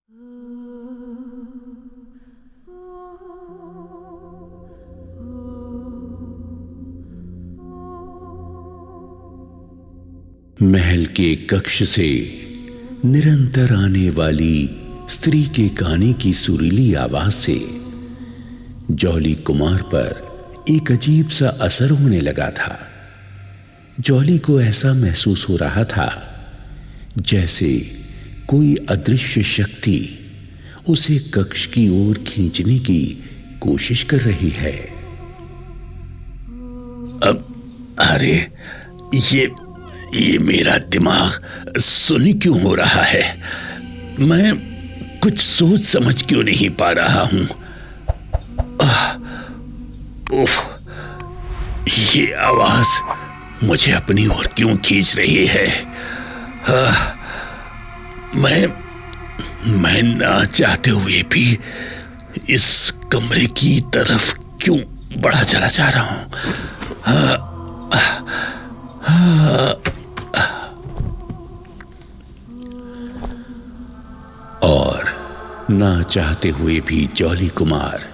महल के कक्ष से निरंतर आने वाली स्त्री के गाने की सुरीली आवाज से जॉली कुमार पर एक अजीब सा असर होने लगा था। जॉली को ऐसा महसूस हो रहा था जैसे कोई अदृश्य शक्ति उसे कक्ष की ओर खींचने की कोशिश कर रही है। अब अरे ये मेरा दिमाग सुन्न क्यों हो रहा है? मैं कुछ सोच समझ क्यों नहीं पा रहा हूं? उफ, ये आवाज मुझे अपनी ओर क्यों खींच रही है? मैं ना चाहते हुए भी इस कमरे की तरफ क्यों बढ़ा चला जा रहा हूं? और ना चाहते हुए भी जॉली कुमार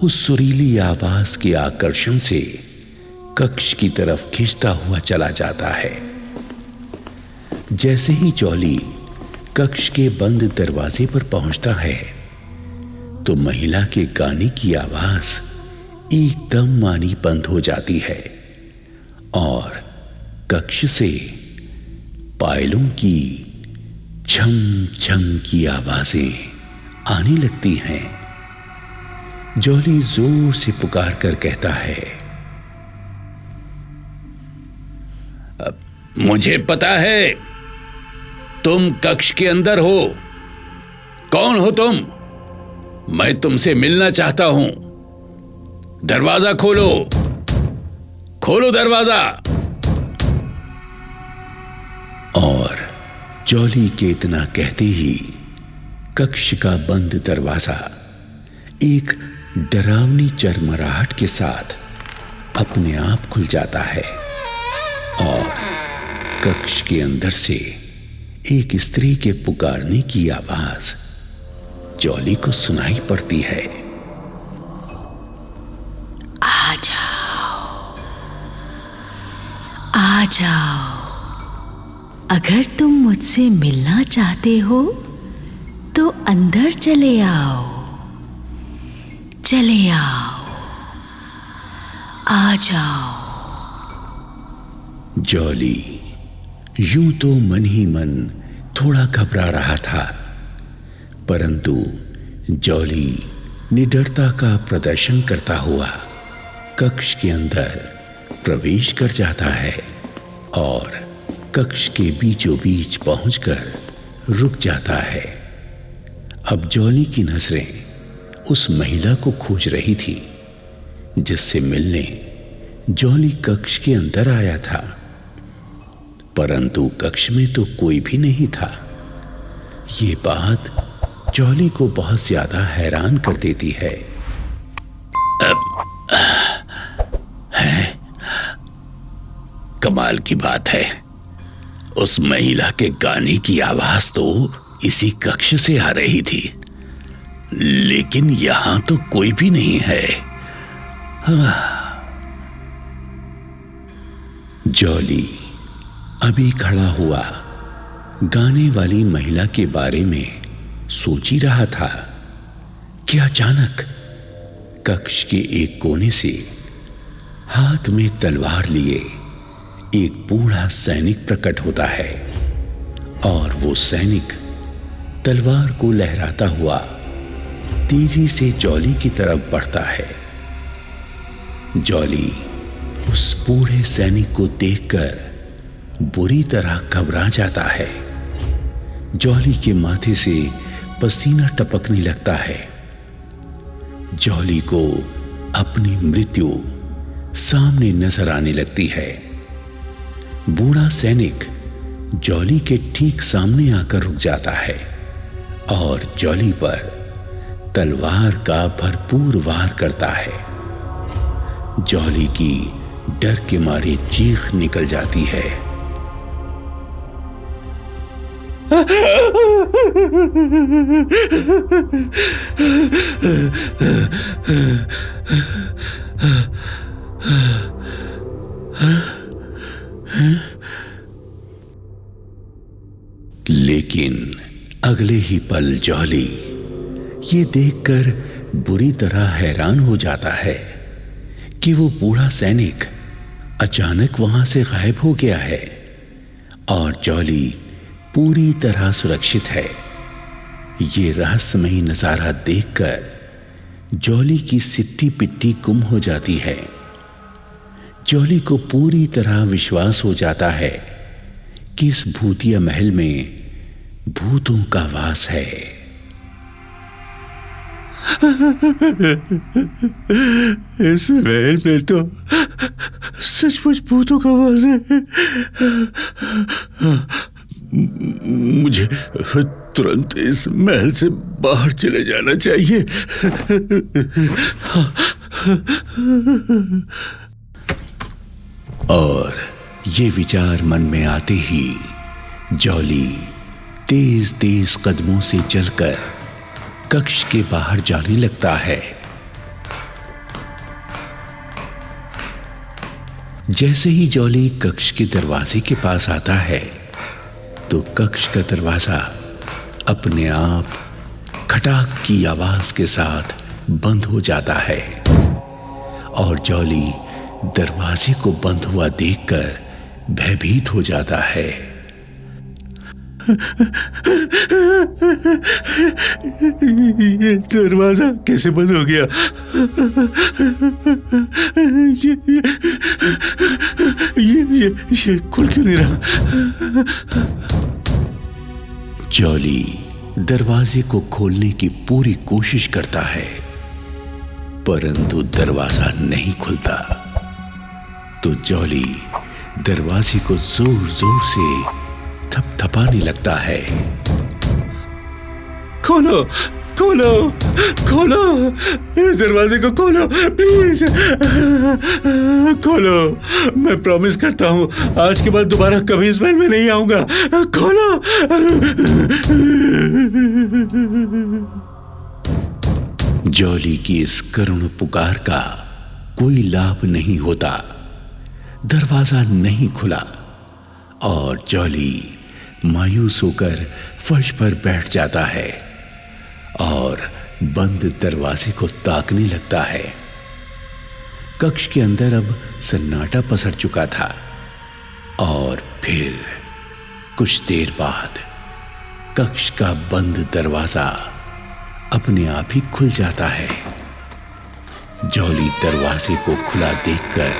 उस सुरीली आवाज के आकर्षण से कक्ष की तरफ खींचता हुआ चला जाता है। जैसे ही जॉली कक्ष के बंद दरवाजे पर पहुंचता है तो महिला के गाने की आवाज एकदम मानी बंद हो जाती है और कक्ष से पायलों की छम छम की आवाजें आने लगती हैं। जॉली जोर से पुकार कर कहता है, मुझे पता है तुम कक्ष के अंदर हो। कौन हो तुम? मैं तुमसे मिलना चाहता हूं। दरवाजा खोलो, खोलो दरवाजा। और जॉली के इतना कहते ही कक्ष का बंद दरवाजा एक डरावनी चरमराहट के साथ अपने आप खुल जाता है और कक्ष के अंदर से एक स्त्री के पुकारने की आवाज जॉली को सुनाई पड़ती है। आ जाओ, आ जाओ। अगर तुम मुझसे मिलना चाहते हो तो अंदर चले आओ, चले आओ, आ जाओ। जॉली यूं तो मन ही मन थोड़ा घबरा रहा था, परंतु जॉली निडरता का प्रदर्शन करता हुआ कक्ष के अंदर प्रवेश कर जाता है और कक्ष के बीचों बीच पहुंचकर रुक जाता है। अब जॉली की नजरें उस महिला को खोज रही थी जिससे मिलने जॉली कक्ष के अंदर आया था, परंतु कक्ष में तो कोई भी नहीं था। ये बात जॉली को बहुत ज्यादा हैरान कर देती है। कमाल की बात है, उस महिला के गाने की आवाज तो इसी कक्ष से आ रही थी, लेकिन यहां तो कोई भी नहीं है। जॉली अभी खड़ा हुआ गाने वाली महिला के बारे में सोच ही रहा था कि अचानक कक्ष के एक कोने से हाथ में तलवार लिए एक बूढ़ा सैनिक प्रकट होता है और वो सैनिक तलवार को लहराता हुआ तेजी से जॉली की तरफ बढ़ता है। जॉली उस बूढ़े सैनिक को देखकर बुरी तरह घबरा जाता है। जॉली के माथे से पसीना टपकने लगता है। जॉली को अपनी मृत्यु सामने नजर आने लगती है। बूढ़ा सैनिक जॉली के ठीक सामने आकर रुक जाता है और जॉली पर तलवार का भरपूर वार करता है। जॉली की डर के मारे चीख निकल जाती है। लेकिन अगले ही पल जॉली ये देखकर बुरी तरह हैरान हो जाता है कि वो बूढ़ा सैनिक अचानक वहां से गायब हो गया है और जॉली पूरी तरह सुरक्षित है। ये रहस्यमयी नजारा देखकर जॉली की सिट्टी पिट्टी गुम हो जाती है। जॉली को पूरी तरह विश्वास हो जाता है कि इस भूतिया महल में भूतों का वास है। इस महल में तो सचमुच भूतों का वास है। मुझे तुरंत इस महल से बाहर चले जाना चाहिए। और ये विचार मन में आते ही जॉली तेज तेज कदमों से चलकर कक्ष के बाहर जाने लगता है। जैसे ही जॉली कक्ष के दरवाजे के पास आता है तो कक्ष का दरवाजा अपने आप खटाक की आवाज के साथ बंद हो जाता है और जॉली दरवाजे को बंद हुआ देखकर भयभीत हो जाता है। ये दरवाजा कैसे बंद हो गया? ये खुल क्यों नहीं रहा? जॉली दरवाजे को खोलने की पूरी कोशिश करता है परंतु दरवाजा नहीं खुलता। तो जॉली दरवाजे को जोर जोर से थपथपाने लगता है। खोलो खोलो खोलो, इस दरवाजे को खोलो प्लीज, खोलो। मैं प्रॉमिस करता हूं आज के बाद दोबारा कभी इस महल में नहीं आऊंगा। खोलो। जॉली की इस करुण पुकार का कोई लाभ नहीं होता। दरवाजा नहीं खुला और जॉली मायूस होकर फर्श पर बैठ जाता है और बंद दरवाजे को ताकने लगता है। कक्ष के अंदर अब सन्नाटा पसर चुका था और फिर कुछ देर बाद कक्ष का बंद दरवाजा अपने आप ही खुल जाता है। जॉली दरवाजे को खुला देखकर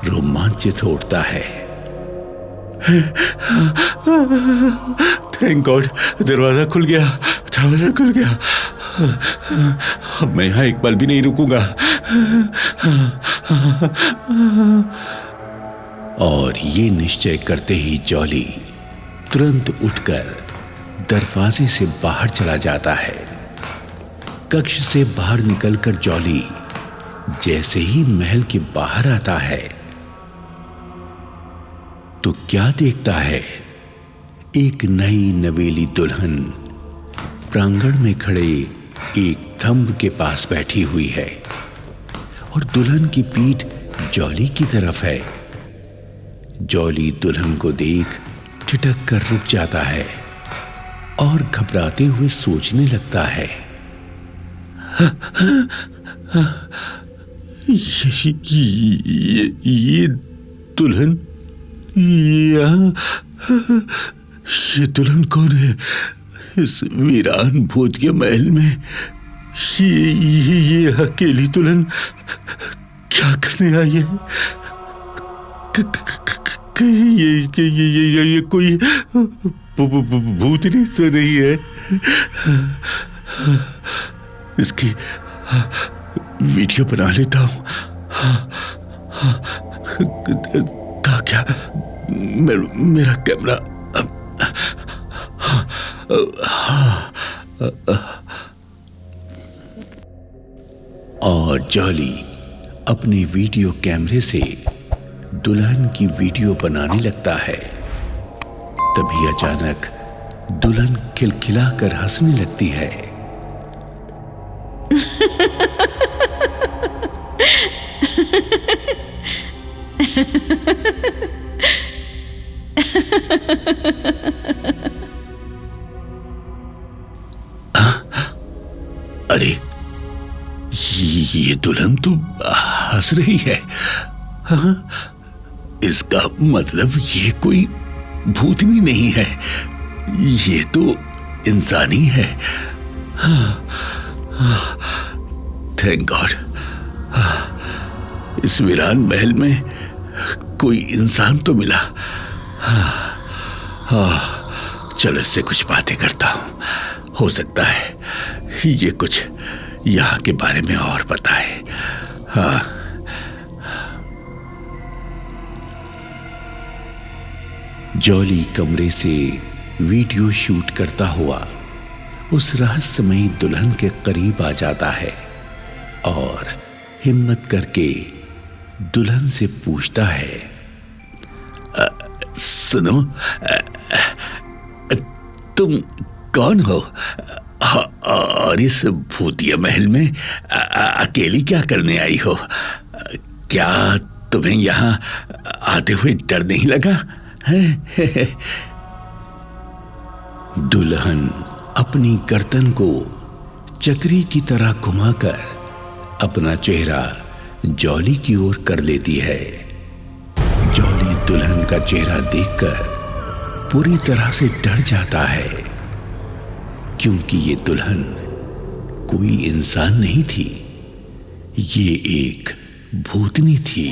रोमांचित हो उठता है। थैंक गॉड, दरवाजा खुल गया, दरवाजा खुल गया। अब मैं यहां एक पल भी नहीं रुकूंगा। और ये निश्चय करते ही जॉली तुरंत उठकर दरवाजे से बाहर चला जाता है। कक्ष से बाहर निकलकर जॉली जैसे ही महल के बाहर आता है तो क्या देखता है, एक नई नवेली दुल्हन प्रांगण में खड़े एक थंब के पास बैठी हुई है और दुल्हन की पीठ जॉली की तरफ है। जॉली दुल्हन को देख ठिठक कर रुक जाता है और घबराते हुए सोचने लगता है, ये दुल्हन, ये दुल्हन कौन है? इस वीरान भूत के महल में ये अकेली दुल्हन क्या करने आई है? ये कोई भूतनी तो नहीं है? इसकी वीडियो बना लेता हूं ताकि मेरा कैमरा। और जॉली अपने वीडियो कैमरे से दुल्हन की वीडियो बनाने लगता है। तभी अचानक दुल्हन खिलखिलाकर हंसने लगती है। अरे, ये दुल्हन तो हंस रही है। हाँ, इसका मतलब ये कोई भूतनी नहीं है, ये तो इंसानी है। थैंक गॉड, इस वीरान महल में कोई इंसान तो मिला। चलो इससे कुछ बातें करता हूं, हो सकता है ये कुछ यहाँ के बारे में और बताए। हाँ, जॉली कमरे से वीडियो शूट करता हुआ उस रहस्यमयी दुल्हन के करीब आ जाता है और हिम्मत करके दुल्हन से पूछता है, सुनो, तुम कौन हो और इस भूतिया महल में अकेली क्या करने आई हो? क्या तुम्हें यहाँ आते हुए डर नहीं लगा? दुल्हन अपनी गर्दन को चक्री की तरह घुमाकर अपना चेहरा जॉली की ओर कर लेती है। जॉली दुल्हन का चेहरा देखकर पूरी तरह से डर जाता है, क्योंकि ये दुल्हन कोई इंसान नहीं थी, ये एक भूतनी थी।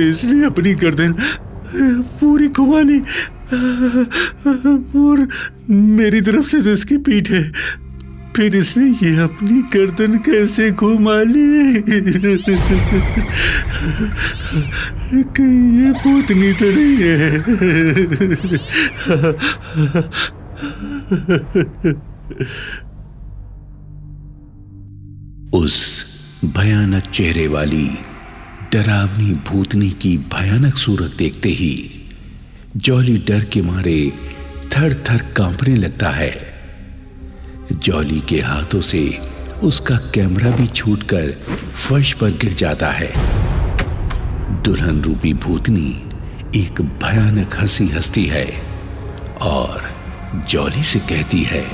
इसने अपनी गर्दन पूरी घुमा ली और मेरी तरफ से तो इसकी पीठ है, फिर इसने ये अपनी गर्दन कैसे घुमा ली? कहीं ये भूतनी तो नहीं है? उस भयानक चेहरे वाली डरावनी भूतनी की भयानक सूरत देखते ही जॉली डर के मारे थर थर कांपने लगता है। जॉली के हाथों से उसका कैमरा भी छूटकर फर्श पर गिर जाता है। दुल्हन रूपी भूतनी एक भयानक हंसी हंसती है और जॉली से कहती है,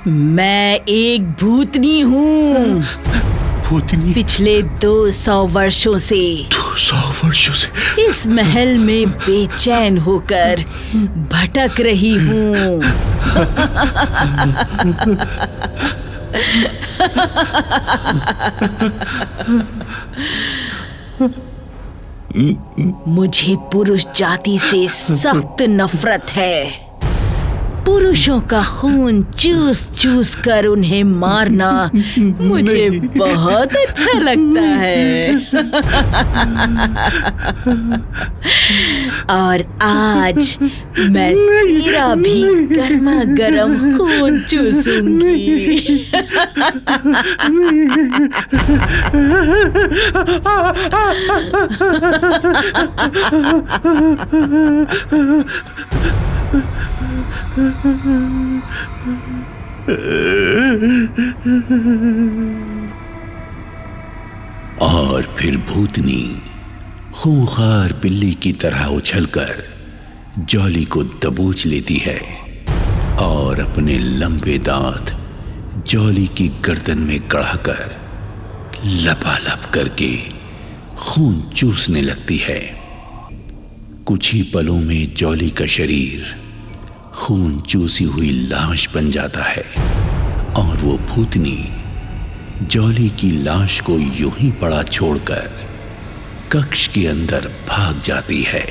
मैं एक भूतनी हूँ। भूतनी? पिछले 200 वर्षों से 200 वर्षों से इस महल में बेचैन होकर भटक रही हूँ। मुझे पुरुष जाति से सख्त नफरत है। पुरुषों का खून चूस चूस कर उन्हें मारना मुझे बहुत अच्छा लगता है। और आज मैं तेरा भी गर्मा गर्म खून चूसूंगी। और फिर भूतनी खूंखार बिल्ली की तरह उछलकर जॉली को दबोच लेती है और अपने लंबे दांत जॉली की गर्दन में गड़ाकर लपालप करके खून चूसने लगती है। कुछ ही पलों में जॉली का शरीर खून चूसी हुई लाश बन जाता है और वो भूतनी जॉली की लाश को यूं ही पड़ा छोड़कर कक्ष के अंदर भाग जाती है।